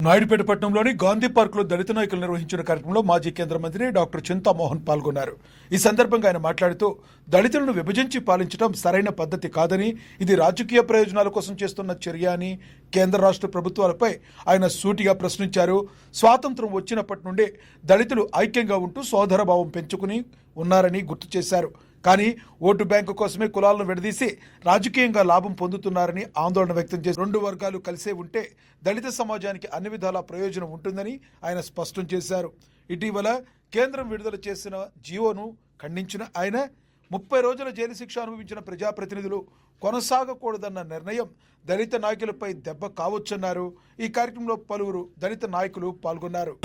నాయుడుపేట పట్టణంలోని గాంధీ పార్కులో దళిత నాయకులు నిర్వహించిన కార్యక్రమంలో మాజీ కేంద్ర మంత్రి డాక్టర్ చింతామోహన్ పాల్గొన్నారు. ఈ సందర్భంగా ఆయన మాట్లాడుతూ దళితులను విభజించి పాలించడం సరైన పద్ధతి కాదని, ఇది రాజకీయ ప్రయోజనాల కోసం చేస్తున్న చర్య అని కేంద్ర రాష్ట్ర ప్రభుత్వాలపై ఆయన సూటిగా ప్రశ్నించారు. స్వాతంత్ర్యం వచ్చినప్పటి నుండే దళితులు ఐక్యంగా ఉంటూ సోదరభావం పెంచుకుని ఉన్నారని గుర్తు చేశారు. కానీ ఓటు బ్యాంకు కోసమే కులాలను విడదీసి రాజకీయంగా లాభం పొందుతున్నారని ఆందోళన వ్యక్తం చేశారు. రెండు వర్గాలు కలిసే ఉంటే దళిత సమాజానికి అన్ని విధాల ప్రయోజనం ఉంటుందని ఆయన స్పష్టం చేశారు. ఇటీవల కేంద్రం విడుదల చేసిన జీవోను ఖండించిన ఆయన 30 రోజుల జైలు శిక్ష అనుభవించిన ప్రజాప్రతినిధులు కొనసాగకూడదన్న నిర్ణయం దళిత నాయకులపై దెబ్బ కావచ్చన్నారు. ఈ కార్యక్రమంలో పలువురు దళిత నాయకులు పాల్గొన్నారు.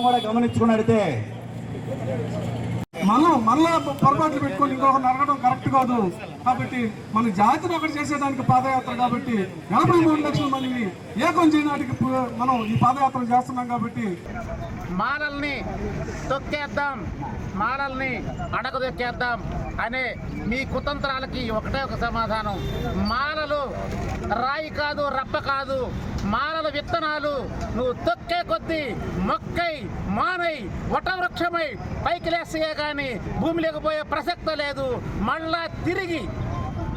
కూడా గమనించుకున్నట్లయితే మళ్ళా పొరపాట్లు పెట్టుకొని ఇంకొకరు నరగడం కరెక్ట్ కాదు. కాబట్టి మన జాతిని ఒకటి చేసేదానికి పాదయాత్ర కాబట్టి 83 లక్షల మందిని ఏకం చేయడానికి మనం ఈ పాదయాత్ర చేస్తున్నాం. కాబట్టి మాలల్ని తొక్కేద్దాం, మాలల్ని అడగదొక్కేద్దాం అనే మీ కుతంత్రాలకి ఒకటే ఒక సమాధానం. మాలలు రాయి కాదు, రప్ప కాదు, మాలల విత్తనాలు నువ్వు తొక్కే కొద్దీ మొక్కై మానై వటవృక్షమై పైకి లేస్తే కానీ భూమి లేకపోయే ప్రసక్తి లేదు. మళ్ళా తిరిగి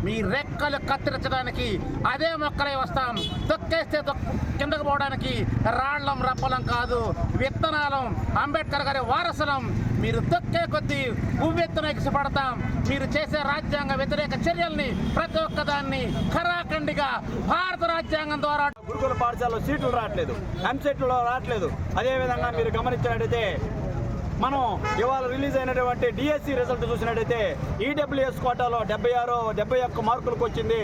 మీ రెక్కలు కత్తిరించడానికి అదే మొక్కలై వస్తాం. తొక్కేస్తే కిందకు పోవడానికి రాళ్లం రప్పలం కాదు, విత్తనాలం, అంబేద్కర్ గారి వారసులం. మీరు తొక్కే కొద్దీ ఉవ్వెత్తున ఎగిసిపడతాం. మీరు చేసే రాజ్యాంగ వ్యతిరేక చర్యల్ని ప్రతి ఒక్కదాన్ని ఖరాఖండిగా భారత రాజ్యాంగం ద్వారా గురుకుల పాఠశాలలో సీట్లు రావట్లేదు, ఎంసెట్లో రావట్లేదు. అదేవిధంగా మీరు గమనించినట్టయితే మనం ఇవాళ రిలీజ్ అయినటువంటి డిఎస్సి రిజల్ట్ చూసినట్టయితే ఈడబ్ల్యూఎస్ కోటాలో 71 మార్కులకు వచ్చింది.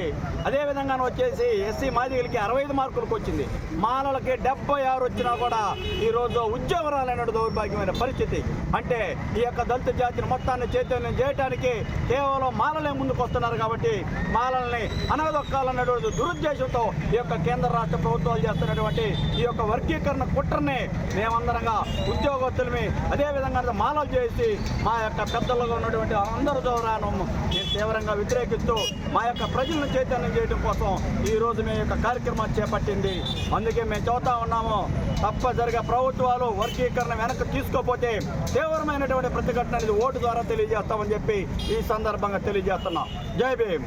అదేవిధంగా వచ్చేసి ఎస్సీ మాదిగలకి 65 మార్కులకు వచ్చింది. మాలలకి 76 వచ్చినా కూడా ఈరోజు ఉద్యోగం రాలేనటువంటి దౌర్భాగ్యమైన పరిస్థితి. అంటే ఈ యొక్క దళిత జాతిని మొత్తాన్ని చైతన్యం చేయడానికి కేవలం మాలలే ముందుకు వస్తున్నారు. కాబట్టి మాలల్ని అనగదొక్కాలన్నటువంటి దురుద్దేశంతో ఈ యొక్క కేంద్ర రాష్ట్ర ప్రభుత్వాలు చేస్తున్నటువంటి ఈ యొక్క వర్గీకరణ కుట్రని మేమందరంగా ఉద్యోగస్తులమి అదేవిధంగా మాలలు చేసి మా యొక్క పెద్దలుగా ఉన్నటువంటి అందరి ద్వారాను నేను తీవ్రంగా వ్యతిరేకిస్తూ మా యొక్క ప్రజలను చైతన్యం చేయడం కోసం ఈరోజు మేము యొక్క కార్యక్రమాన్ని చేపట్టింది. అందుకే మేము చెబుతా ఉన్నాము, తప్పనిసరిగా ప్రభుత్వాలు వర్గీకరణ వెనక్కి తీసుకోకపోతే తీవ్రమైనటువంటి ప్రతిఘటన అనేది ఓటు ద్వారా తెలియజేస్తామని చెప్పి ఈ సందర్భంగా తెలియజేస్తున్నాం. జై భీమ్.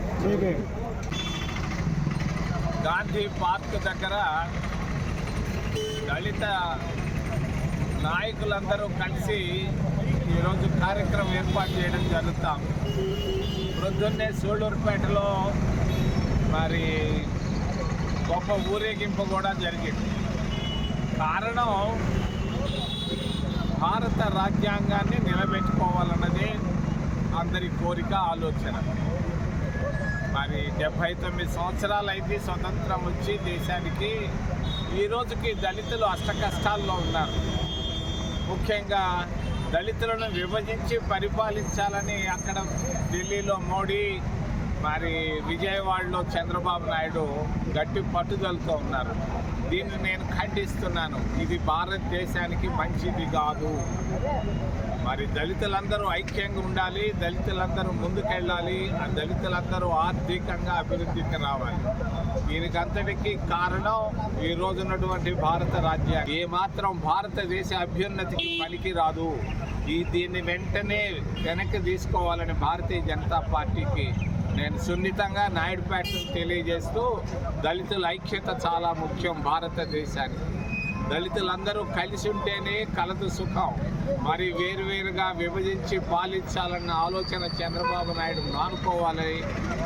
గాంధీ పార్క్ దగ్గర దళిత నాయకులందరూ కలిసి ఈరోజు కార్యక్రమం ఏర్పాటు చేయడం జరుగుతాం. ప్రొద్దున్నే సూళ్ళూరుపేటలో మరి గొప్ప ఊరేగింపు కూడా జరిగింది. కారణం భారత రాజ్యాంగాన్ని నిలబెట్టుకోవాలన్నదే అందరి కోరిక, ఆలోచన. మరి 79 సంవత్సరాలు అయితే స్వతంత్రం వచ్చి దేశానికి, ఈ రోజుకి దళితులు అష్టకష్టాల్లో ఉన్నారు. ముఖ్యంగా దళితులను విభజించి పరిపాలించాలని అక్కడ ఢిల్లీలో మోడీ, మరి విజయవాడలో చంద్రబాబు నాయుడు గట్టి పట్టుదలతో ఉన్నారు. దీన్ని నేను ఖండిస్తున్నాను. ఇది భారతదేశానికి మంచిది కాదు. మరి దళితులందరూ ఐక్యంగా ఉండాలి, దళితులందరూ ముందుకెళ్ళాలి, ఆ దళితులందరూ ఆర్థికంగా అభివృద్ధికి రావాలి. దీనికి అంతటికీ కారణం ఈ రోజు ఉన్నటువంటి భారత రాజ్యాంగం. ఏమాత్రం భారతదేశ అభ్యున్నతికి పనికి రాదు. దీన్ని వెంటనే వెనక్కి తీసుకోవాలని భారతీయ జనతా పార్టీకి నేను సున్నితంగా నాయుడుపేటను తెలియజేస్తూ, దళితుల ఐక్యత చాలా ముఖ్యం భారతదేశానికి. దళితులందరూ కలిసి ఉంటేనే కలదు సుఖం. మరి వేరువేరుగా విభజించి పాలించాలన్న ఆలోచన చంద్రబాబు నాయుడు మానుకోవాలని,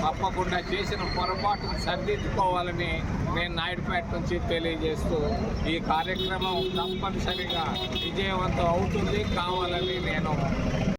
తప్పకుండా చేసిన పొరపాటును సరిదిద్దుకోవాలని నేను నాయుడుపేట నుంచి తెలియజేస్తూ ఈ కార్యక్రమం తప్పనిసరిగా విజయవంతం అవుతుంది కావాలని నేను